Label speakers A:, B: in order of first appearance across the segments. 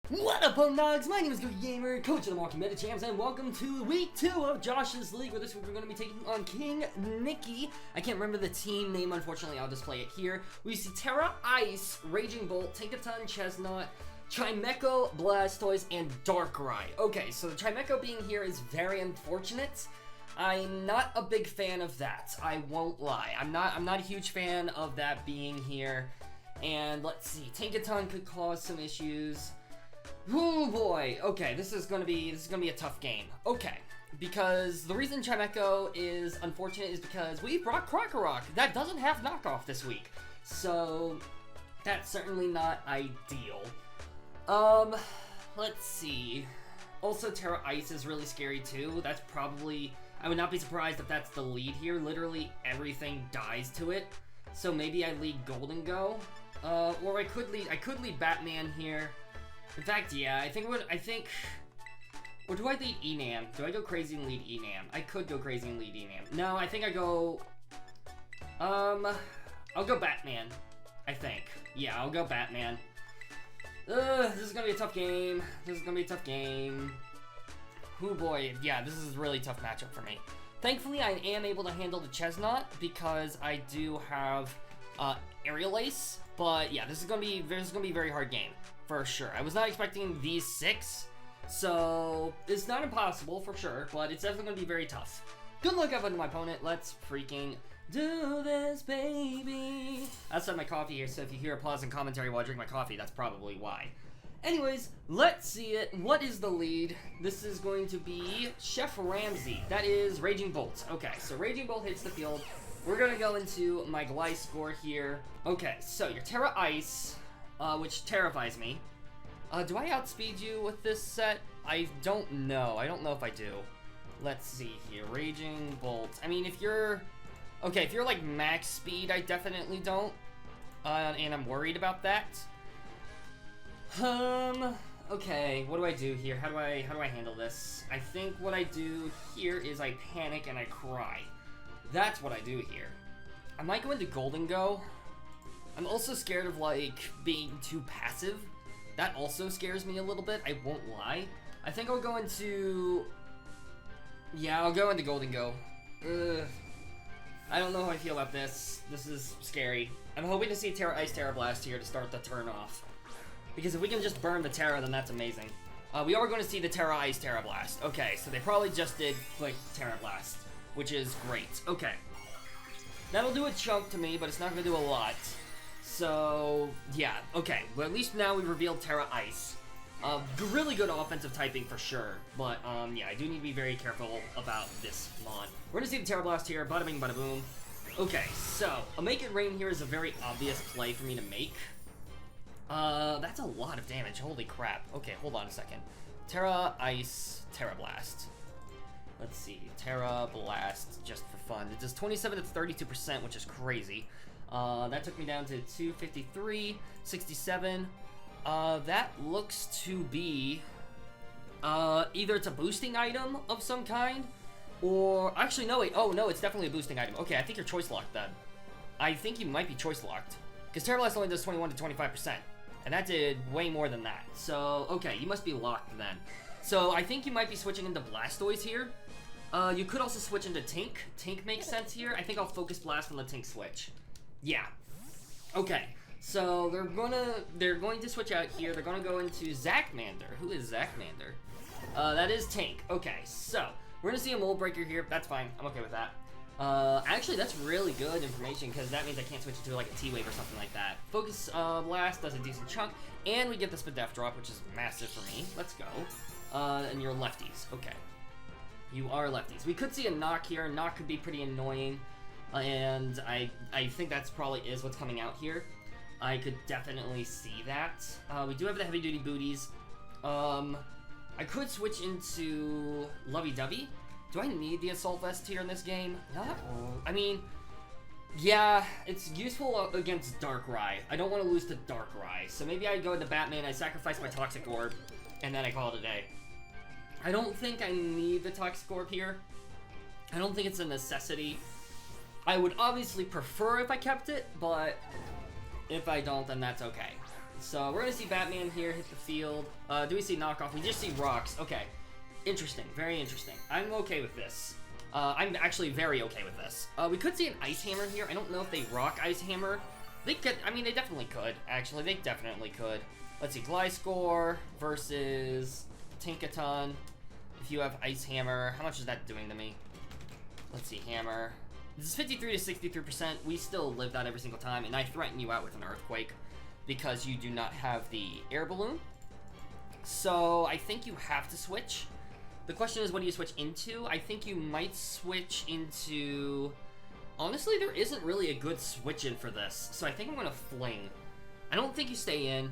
A: What up, Homedawgs? My name is Gokey Gamer, coach of the Milwaukee Medichams, and welcome to week 2 of Josh's League, where this week we're going to be taking on King Nicky. I can't remember the team name, unfortunately, I'll display it here. We see Terra, Ice, Raging Bolt, Tinkaton, Chestnut, Chimecho, Blastoise, and Darkrai. Okay, so the Chimecho being here is very unfortunate. I'm not a big fan of that, I won't lie. I'm not a huge fan of that being here. And let's see, Tinkaton could cause some issues. Oh boy, okay, this is gonna be a tough game. Okay, because the reason Chimecho is unfortunate is because we brought KROKOROK. That doesn't have knockoff this week, so that's certainly not ideal. Let's see. Also, Terra Ice is really scary too. That's probably, I would not be surprised if that's the lead here. Literally everything dies to it. So maybe I lead Golden Go, or I could lead Batman here. In fact, yeah, or do I lead Enam? Do I go crazy and lead Enam? I could go crazy and lead Enam. No, I think I go, I'll go Batman, I think. Yeah, I'll go Batman. This is gonna be a tough game. Oh boy, yeah, this is a really tough matchup for me. Thankfully, I am able to handle the Chestnut because I do have, Aerial Ace. But yeah, this is gonna be a very hard game. For sure. I was not expecting these 6, so it's not impossible for sure, but it's definitely going to be very tough. Good luck up to my opponent. Let's freaking do this, baby. I set my coffee here, so if you hear applause and commentary while I drink my coffee, that's probably why. Anyways, let's see it. What is the lead? This is going to be Chef Ramsay. That is Raging Bolt. Okay, so Raging Bolt hits the field. We're going to go into my Gliscor here. Okay, so your Terra Ice, which terrifies me. Do I outspeed you with this set? I don't know. I don't know if I do. Let's see here. Raging Bolt. I mean, if you're like max speed, I definitely don't. And I'm worried about that. Okay, what do I do here? How do I handle this? I think what I do here is I panic and I cry. That's what I do here. I might go into Golden Go. I'm also scared of, like, being too passive. That also scares me a little bit, I won't lie. I think I'll go into... Yeah, I'll go into Golden Go. I don't know how I feel about this. This is scary. I'm hoping to see Terra Ice, Terra Blast here to start the turn off. Because if we can just burn the Terra, then that's amazing. We are going to see the Terra Ice, Terra Blast. Okay, so they probably just did click Terra Blast, which is great. Okay. That'll do a chunk to me, but it's not going to do a lot. So, yeah, okay. Well, at least now we've revealed Terra Ice. Really good offensive typing for sure. But, yeah, I do need to be very careful about this mon. We're gonna see the Terra Blast here. Bada bing, bada boom. Okay, so, a Make It Rain here is a very obvious play for me to make. That's a lot of damage. Holy crap. Okay, hold on a second. Terra Ice, Terra Blast. Let's see. Terra Blast, just for fun. It does 27 to 32%, which is crazy. That took me down to 253, 67. That looks to be, either it's a boosting item of some kind, or, actually, no, wait, oh, no, it's definitely a boosting item. Okay, I think you're choice locked then. I think you might be choice locked, because Terra Blast only does 21 to 25%, and that did way more than that. So, okay, you must be locked then. So, I think you might be switching into Blastoise here. You could also switch into Tink. Tink makes sense here. I think I'll Focus Blast on the Tink switch. Yeah. Okay. So they're going to switch out here. They're going to go into Zacmander. Who is Zacmander? That is Tink. Okay. So we're going to see a Mold Breaker here. That's fine. I'm okay with that. Actually, that's really good information because that means I can't switch into like a T-Wave or something like that. Focus Blast does a decent chunk, and we get the Spadef drop, which is massive for me. Let's go. And you're lefties. Okay. You are lefties. We could see a Knock here. Knock could be pretty annoying. And I think that's probably is what's coming out here. I could definitely see that. We do have the heavy duty booties. I could switch into Lovey Dovey. Do I need the Assault Vest here in this game? Not. I mean, yeah, it's useful against Darkrai. I don't want to lose to Darkrai, so maybe I go into Batman. I sacrifice my Toxic Orb, and then I call it a day. I don't think I need the Toxic Orb here. I don't think it's a necessity. I would obviously prefer if I kept it, but if I don't, then that's okay. So we're gonna see Batman here hit the field. Do we see knockoff? We just see rocks. Okay. Interesting. Very interesting. I'm okay with this. I'm actually very okay with this. We could see an Ice Hammer here. I don't know if they rock Ice Hammer. They could. I mean, they definitely could. Actually, they definitely could. Let's see. Gliscor versus Tinkaton. If you have Ice Hammer, how much is that doing to me? Let's see. Hammer. This is 53 to 63%. We still live that every single time, and I threaten you out with an Earthquake because you do not have the Air Balloon. So I think you have to switch. The question is, what do you switch into? I think you might switch into... Honestly, there isn't really a good switch in for this, so I think I'm going to Fling. I don't think you stay in.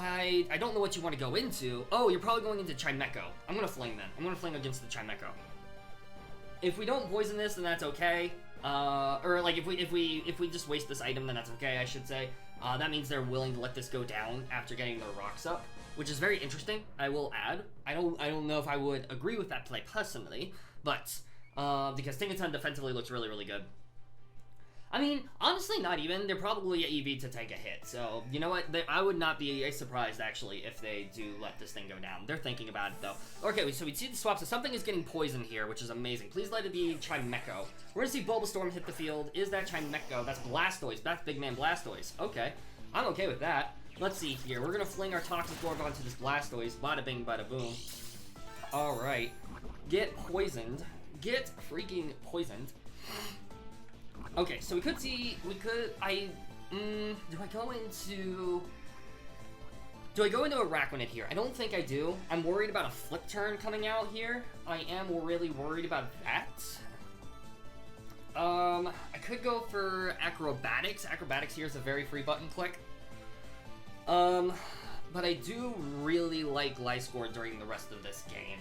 A: I don't know what you want to go into. Oh, you're probably going into Chimecho. I'm going to Fling then. I'm going to Fling against the Chimecho. If we don't poison this, then that's okay. Or like if we just waste this item, then that's okay, I should say. That means they're willing to let this go down after getting their rocks up, which is very interesting. I will add. I don't know if I would agree with that play personally, but because Tinkaton defensively looks really, really good. I mean, honestly, not even. They're probably a EV to take a hit. So, you know what? I would not be surprised, actually, if they do let this thing go down. They're thinking about it, though. Okay, so we see the swap. So something is getting poisoned here, which is amazing. Please let it be Chimecho. We're going to see Bulbastorm hit the field. Is that Chimecho? That's Blastoise. That's Big Man Blastoise. Okay. I'm okay with that. Let's see here. We're going to fling our Toxic Orb onto this Blastoise. Bada bing, bada boom. Alright. Get poisoned. Get freaking poisoned. Okay, so do I go into Araquanid here? I don't think I do. I'm worried about a Flip Turn coming out here. I am really worried about that. I could go for Acrobatics. Acrobatics here is a very free button click. But I do really like Gliscor during the rest of this game.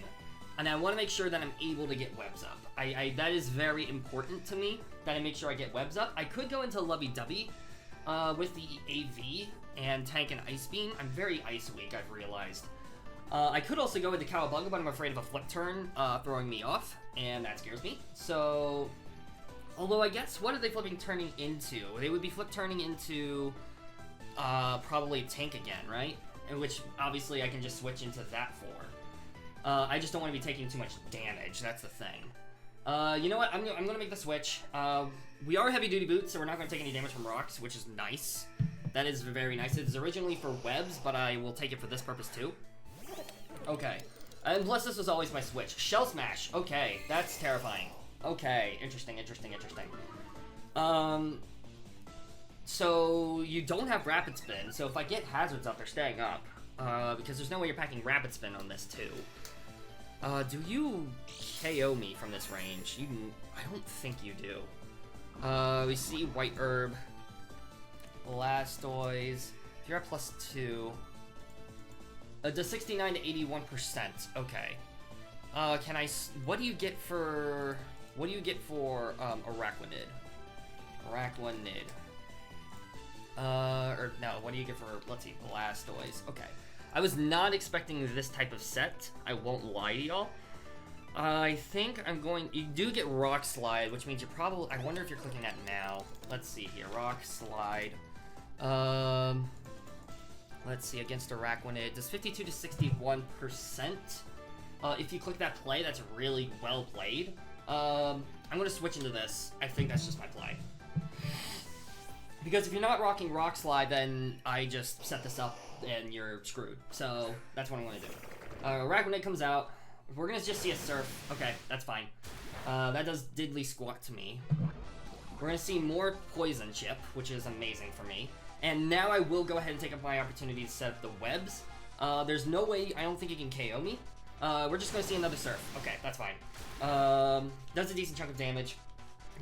A: And I want to make sure that I'm able to get webs up. That is very important to me, that I make sure I get webs up. I could go into Lovey-Dovey with the AV and tank an Ice Beam. I'm very Ice weak, I've realized. I could also go into Cowabunga, but I'm afraid of a Flip Turn throwing me off, and that scares me. So, although I guess, what are they turning into? They would be Flip Turning into probably Tank again, right? In which, obviously, I can just switch into that for. I just don't want to be taking too much damage, that's the thing. You know what, I'm gonna make the switch. We are Heavy Duty Boots, so we're not gonna take any damage from rocks, which is nice. That is very nice. It's originally for webs, but I will take it for this purpose too. Okay. And plus this was always my switch. Shell Smash, okay, that's terrifying. Okay, interesting. So you don't have Rapid Spin, so if I get Hazards up, they're staying up. Because there's no way you're packing Rapid Spin on this too. Do you KO me from this range? I don't think you do. We see White Herb, Blastoise. If you're at +2, does 69 to 81%. Okay. What do you get for Araquanid? Araquanid. Or no, what do you get for, let's see, Blastoise. Okay. I was not expecting this type of set, I won't lie to y'all. I think you do get Rock Slide, which means you're probably, I wonder if you're clicking that now. Let's see here, Rock Slide. Let's see, against Araquanid, does 52 to 61%. If you click that play, that's really well played. I'm gonna switch into this. I think that's just my play. Because if you're not rocking Rock Slide, then I just set this up and you're screwed. So that's what I'm going to do. Araquanid comes out. We're going to just see a Surf. Okay, that's fine. That does diddly squat to me. We're going to see more Poison Chip, which is amazing for me. And now I will go ahead and take up my opportunity to set up the webs. There's no way, I don't think it can KO me. We're just going to see another Surf. Okay, that's fine. Does a decent chunk of damage,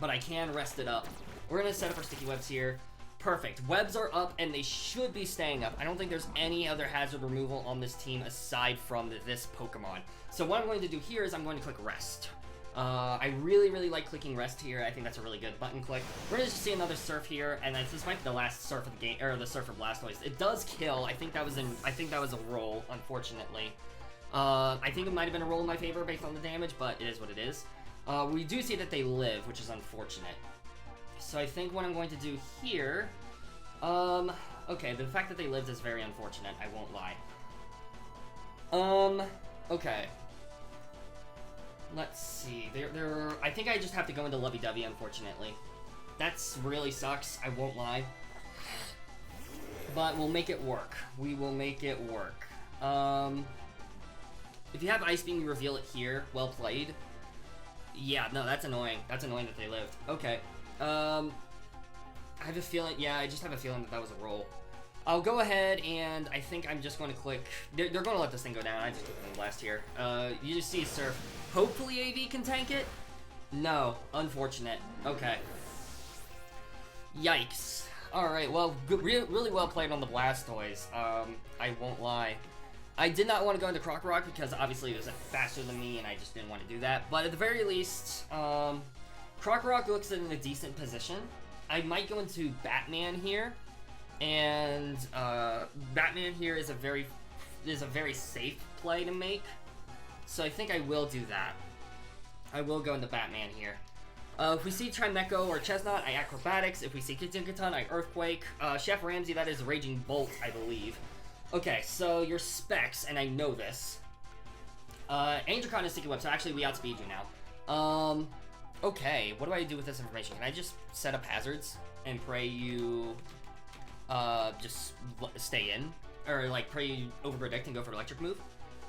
A: but I can rest it up. We're going to set up our Sticky Webs here. Perfect. Webs are up, and they should be staying up. I don't think there's any other hazard removal on this team aside from this Pokemon. So what I'm going to do here is I'm going to click Rest. I really, really like clicking Rest here. I think that's a really good button click. We're going to just see another Surf here, and this might be the last Surf of the game, or the Surf of Blastoise. It does kill. I think that was a roll, unfortunately. I think it might have been a roll in my favor based on the damage, but it is what it is. We do see that they live, which is unfortunate. So I think what I'm going to do here, Okay, the fact that they lived is very unfortunate, I won't lie. Okay. Let's see. I think I just have to go into lovey-dovey, unfortunately. That's really sucks, I won't lie. But we'll make it work. We will make it work. If you have Ice Beam, you reveal it here. Well played. Yeah, no, that's annoying. That's annoying that they lived. Okay. I have a feeling, yeah, I just have a feeling that that was a roll. I'll go ahead and I think I'm just going to click, they're going to let this thing go down. I just clicked the blast here. You just see Surf. Hopefully AV can tank it? No, unfortunate. Okay. Yikes. Alright, well, really well played on the Blastoise. I won't lie. I did not want to go into KROKOROK because obviously it was faster than me and I just didn't want to do that. But at the very least, KROKOROK looks in a decent position. I might go into Batman here. And Batman here is a very safe play to make. So I think I will do that. I will go into Batman here. If we see Trimeco or Chestnut, I Acrobatics. If we see Tinkaton, I Earthquake. Chef Ramsey, that is Raging Bolt, I believe. Okay, so your specs, and I know this. Angelcon is Sticky Web, so actually we outspeed you now. Okay, what do I do with this information? Can I just set up hazards and pray you just stay in? Or like pray you overpredict and go for electric move?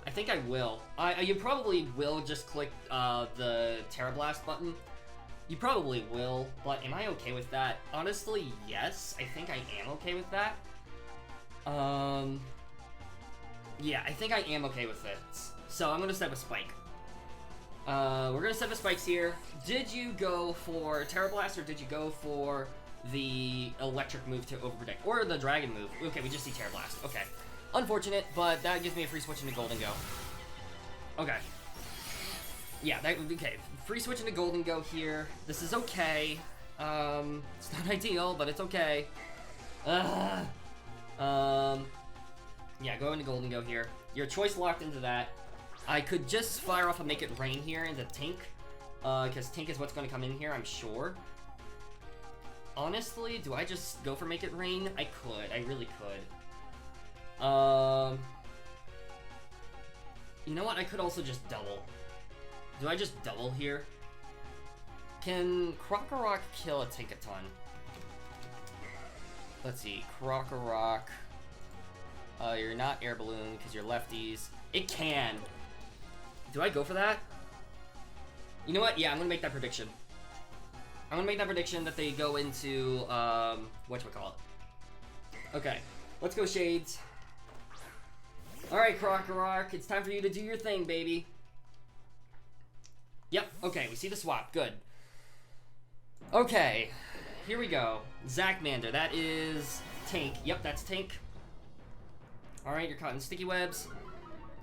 A: I think I will. You probably will just click the Terra Blast button. You probably will, but am I okay with that? Honestly, yes. I think I am okay with that. Yeah, I think I am okay with it. So I'm gonna set up a Spike. We're gonna set up spikes here. Did you go for Terra Blast or did you go for the electric move to overpredict? Or the dragon move? Okay, we just see Terra Blast. Okay. Unfortunate, but that gives me a free switch into Golden Go. Okay. Yeah, okay. Free switch into Golden Go here. This is okay. It's not ideal, but it's okay. Yeah, go into Golden Go here. Your choice locked into that. I could just fire off a Make It Rain here into Tink. Because Tink is what's going to come in here, I'm sure. Honestly, do I just go for Make It Rain? I could. I really could. You know what? I could also just double. Do I just double here? Can KROKOROK kill a Tinkaton? Let's see. KROKOROK. You're not Air Balloon because you're lefties. It can. Do I go for that? You know what? Yeah, I'm going to make that prediction. I'm going to make that prediction that they go into, whatchamacallit. Okay. Let's go, Shades. Alright, KROKOROK. It's time for you to do your thing, baby. Yep, okay, we see the swap. Good. Okay, here we go. Zachmander, that is Tink. Yep, that's Tink. Alright, you're caught in Sticky Webs.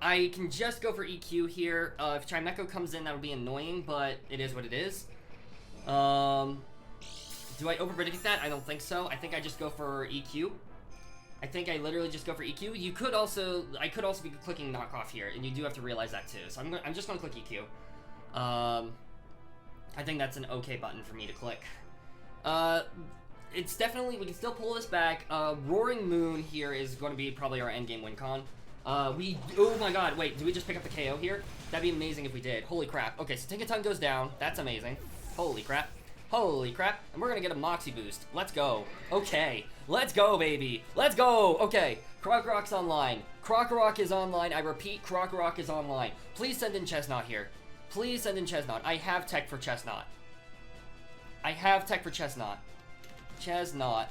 A: I can just go for EQ here. If Trimeco comes in, that would be annoying, but it is what it is. Do I overpredict that? I don't think so. I think I just go for EQ. I think I literally just go for EQ. You could also, I could also be clicking knockoff here, and you do have to realize that too. So I'm just gonna click EQ. I think that's an okay button for me to click. It's definitely, we can still pull this back. Roaring Moon here is going to be probably our endgame win con. Oh my god, wait, do we just pick up the KO here? That'd be amazing if we did. Holy crap. Okay, so Tinkaton goes down. That's amazing. Holy crap. Holy crap. And we're gonna get a Moxie boost. Let's go. Okay. Let's go, baby. Let's go. Okay. KROKOROK's online. KROKOROK is online. I repeat, KROKOROK is online. Please send in Chestnut here. Please send in Chestnut. I have tech for Chestnut. I have tech for Chestnut. Chestnut.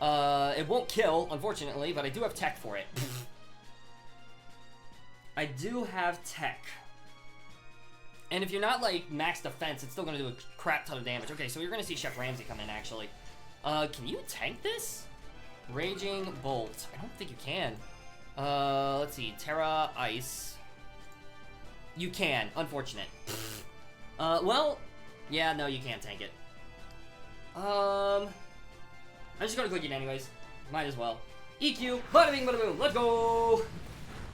A: It won't kill, unfortunately, but I do have tech for it. I do have tech. And if you're not, like, max defense, it's still gonna do a crap ton of damage. Okay, so you're gonna see Chef Ramsey come in, actually. Can you tank this? Raging Bolt. I don't think you can. Let's see. Terra Ice. You can. Unfortunate. Well, yeah, no, you can't tank it. I'm just gonna click it anyways. Might as well. EQ. Bada bing, bada boom. Let's go.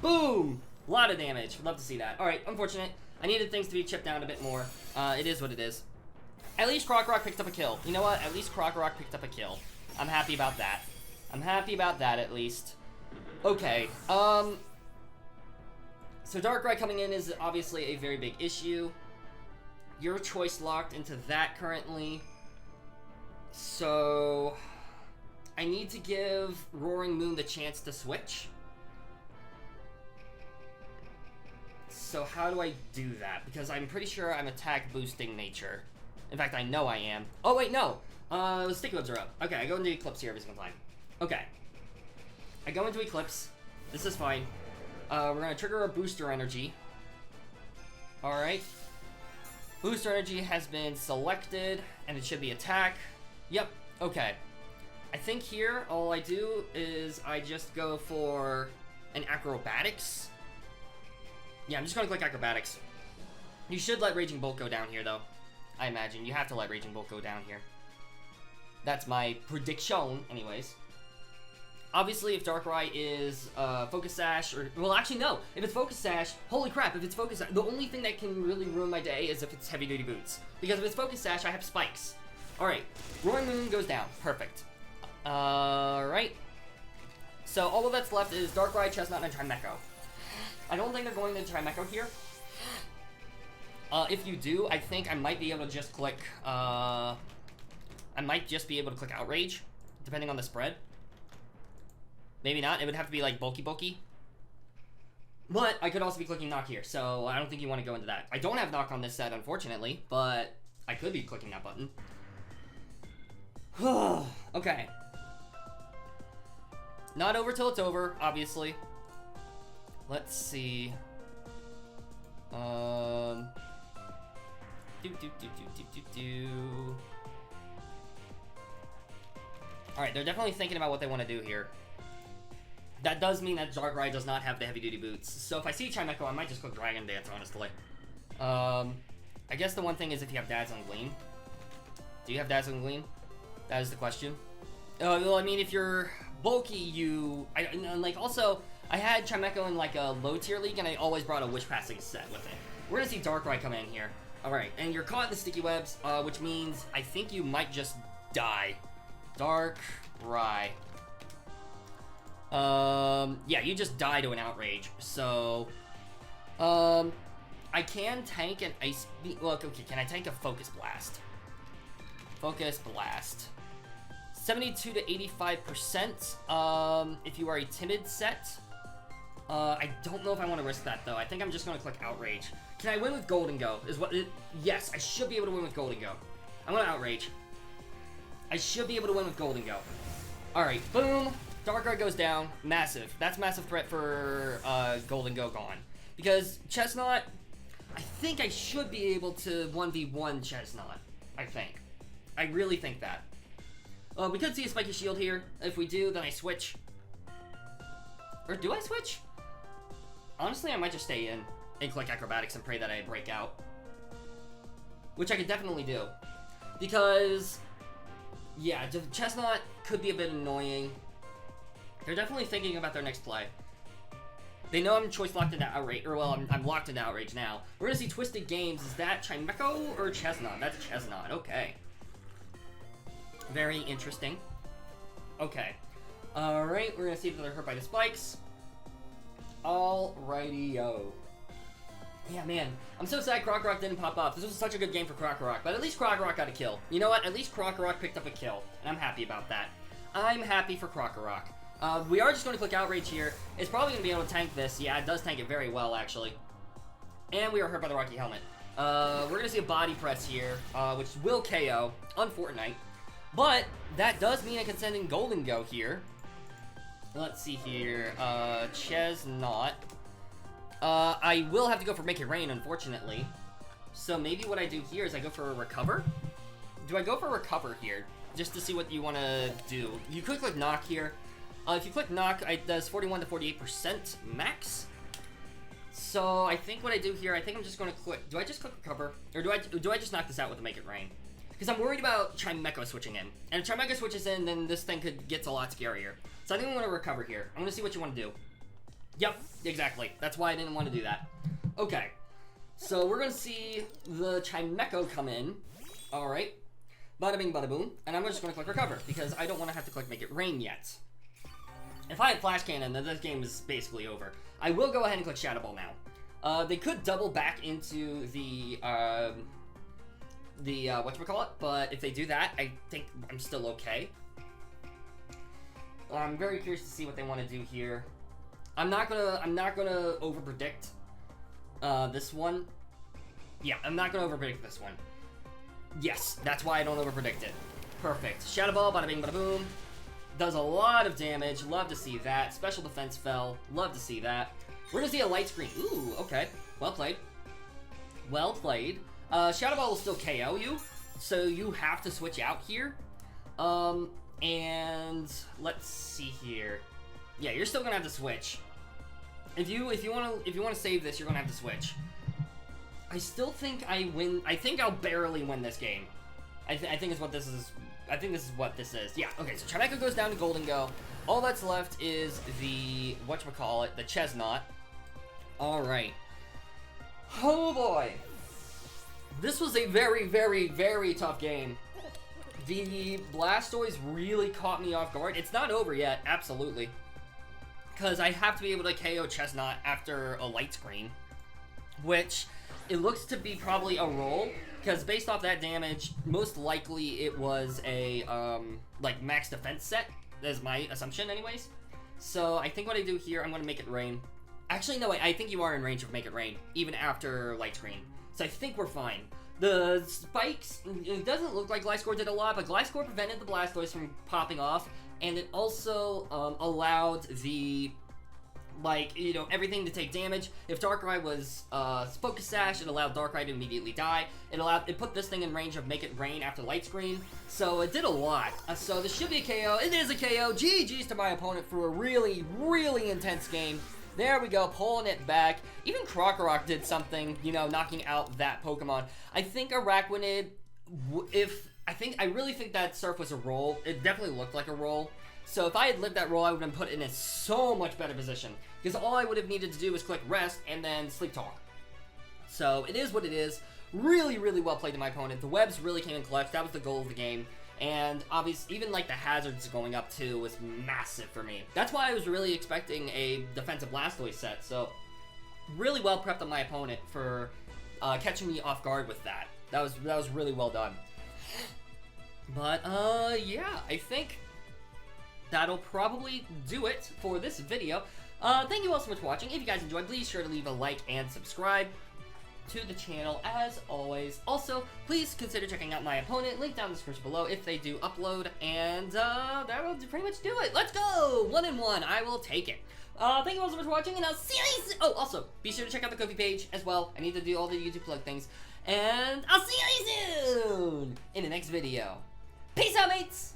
A: Boom. A lot of damage. Would love to see that. Alright, unfortunate. I needed things to be chipped down a bit more. It is what it is. At least KROKOROK picked up a kill. You know what? At least KROKOROK picked up a kill. I'm happy about that. I'm happy about that, at least. Okay, so Darkrai coming in is obviously a very big issue. Your choice locked into that currently. So I need to give Roaring Moon the chance to switch. So how do I do that? Because I'm pretty sure I'm attack boosting nature. In fact, I know I am. Oh wait, no. Sticky webs are up. Okay, I go into Eclipse here every single time. Okay. I go into Eclipse. This is fine. We're gonna trigger a booster energy. Alright. Booster energy has been selected, and it should be attack. Yep, okay. I think here, all I do is I just go for an Acrobatics. Yeah, I'm just gonna click Acrobatics. You should let Raging Bolt go down here, though. I imagine. You have to let Raging Bolt go down here. That's my prediction, anyways. Obviously, if Darkrai is Focus Sash, or... Well, actually, no. If it's Focus Sash, holy crap, if it's Focus Sash, the only thing that can really ruin my day is if it's Heavy Duty Boots. Because if it's Focus Sash, I have Spikes. Alright, Roaring Moon goes down. Perfect. Alright. So, all that's left is Darkrai, Chestnut, and Trimecho. I don't think they're going to Trimecho here. If you do, I think I might be able to just click, I might just be able to click Outrage, depending on the spread. Maybe not. It would have to be like bulky. But I could also be clicking Knock here, so I don't think you want to go into that. I don't have Knock on this set, unfortunately, but I could be clicking that button. Okay. Not over till it's over, obviously. Let's see. Alright, they're definitely thinking about what they want to do here. That does mean that Darkrai does not have the heavy-duty boots. So if I see Chimecho, I might just click Dragon Dance, honestly. I guess the one thing is if you have Dazzling Gleam. Do you have Dazzling Gleam? That is the question. Well, I mean, if you're bulky, also, I had Chimecho in, like, a low-tier league, and I always brought a Wish-Passing set with it. We're gonna see Darkrai come in here. Alright, and you're caught in the Sticky Webs, which means I think you might just die. Darkrai. Yeah, you just die to an Outrage, so, I can tank an Ice Beam. Well, okay, can I tank a Focus Blast? Focus Blast. 72 to 85%, if you are a Timid set. I don't know if I want to risk that, though. I think I'm just going to click Outrage. Can I win with Golden Go? Yes, I should be able to win with Golden Go. I'm going to Outrage. I should be able to win with Golden Go. Alright, boom. Darkrai goes down. Massive. That's massive threat for Golden Go gone. Because Chestnut, I think I should be able to 1v1 Chestnut. I think. I really think that. We could see a Spiky Shield here. If we do, then I switch. Or do I switch? Honestly, I might just stay in and click Acrobatics and pray that I break out. Which I could definitely do. Because, yeah, Chestnut could be a bit annoying. They're definitely thinking about their next play. They know I'm choice locked into Outrage, or well, I'm locked into Outrage now. We're gonna see Twisted Games. Is that Chimecho or Chestnut? That's Chestnut, okay. Very interesting. Okay. Alright, we're gonna see if they're hurt by the spikes. Alrighty-o. Yeah, man. I'm so sad KROKOROK didn't pop up. This was such a good game for KROKOROK, but at least KROKOROK got a kill. You know what? At least KROKOROK picked up a kill, and I'm happy about that. I'm happy for KROKOROK. We are just going to click Outrage here. It's probably going to be able to tank this. Yeah, it does tank it very well, actually. And we are hurt by the Rocky Helmet. We're going to see a Body Press here, which will KO on Fortnite. But that does mean I can send in Golden Go here. Let's see here. Chestnut. I will have to go for Make It Rain, unfortunately. So maybe what I do here is I go for a Recover. Do I go for Recover here? Just to see what you want to do. You could click Knock here. If you click Knock, it does 41 to 48% max. So I think what I do here, I think I'm just going to click. Do I just click Recover? Or do I just knock this out with the Make It Rain? Because I'm worried about Chimecho switching in. And if Chimecho switches in, then this thing gets a lot scarier. So I think I'm going to Recover here. I'm going to see what you want to do. Yep, exactly. That's why I didn't want to do that. Okay. So we're going to see the Chimecho come in. Alright. Bada bing, bada boom. And I'm just going to click Recover, because I don't want to have to click Make It Rain yet. If I had Flash Cannon, then this game is basically over. I will go ahead and click Shadow Ball now. They could double back into the whatchamacallit, but if they do that, I think I'm still okay. I'm very curious to see what they want to do here. I'm not gonna overpredict this one. Yeah, I'm not gonna overpredict this one. Yes, that's why I don't overpredict it. Perfect. Shadow Ball, bada bing, bada boom. Does a lot of damage. Love to see that. Special defense fell. Love to see that. We're gonna see a light screen. Ooh, okay. Well played. Well played. Shadow Ball will still KO you, so you have to switch out here. And let's see here. Yeah, you're still gonna have to switch. If you wanna save this, you're gonna have to switch. I still think I win. I think I'll barely win this game. I think is what this is. I think this is what this is. Yeah, okay, so Tribeca goes down to Golden Go. All that's left is the, whatchamacallit, the Chestnut. Alright. Oh boy. This was a very, very, very tough game. The Blastoise really caught me off guard. It's not over yet, absolutely. Because I have to be able to KO Chestnut after a light screen. Which, it looks to be probably a roll. Because based off that damage, most likely it was a, like, max defense set. That's my assumption anyways. So I think what I do here, I'm going to make it rain. Actually, no, I think you are in range of make it rain, even after light screen. So I think we're fine. The spikes, it doesn't look like Gliscor did a lot, but Gliscor prevented the Blastoise from popping off. And it also allowed the, like, you know, everything to take damage. If Darkrai was Focus Sash, it allowed Darkrai to immediately die. It put this thing in range of Make It Rain after Light Screen. So it did a lot. So this should be a KO. It is a KO. GG's to my opponent for a really, really intense game. There we go, pulling it back. Even KROKOROK did something, you know, knocking out that Pokemon. I think Araquanid, I really think that Surf was a roll. It definitely looked like a roll. So if I had lived that roll, I would have been put in a so much better position. Because all I would have needed to do was click rest and then sleep talk. So it is what it is. Really, really well played to my opponent. The webs really came in clutch. That was the goal of the game. And obviously, even like the hazards going up too was massive for me. That's why I was really expecting a defensive Blastoise set. So really well prepped on my opponent for catching me off guard with that. That was really well done. But yeah, I think that'll probably do it for this video. Thank you all so much for watching. If you guys enjoyed, please sure to leave a like and subscribe to the channel as always. Also, please consider checking out my opponent, link down in the description below if they do upload, and that will pretty much do it. Let's go! 1-1, I will take it. Thank you all so much for watching, and I'll see you soon. Oh, also, be sure to check out the Ko-fi page as well. I need to do all the YouTube plug things, and I'll see you soon in the next video. Peace out, mates!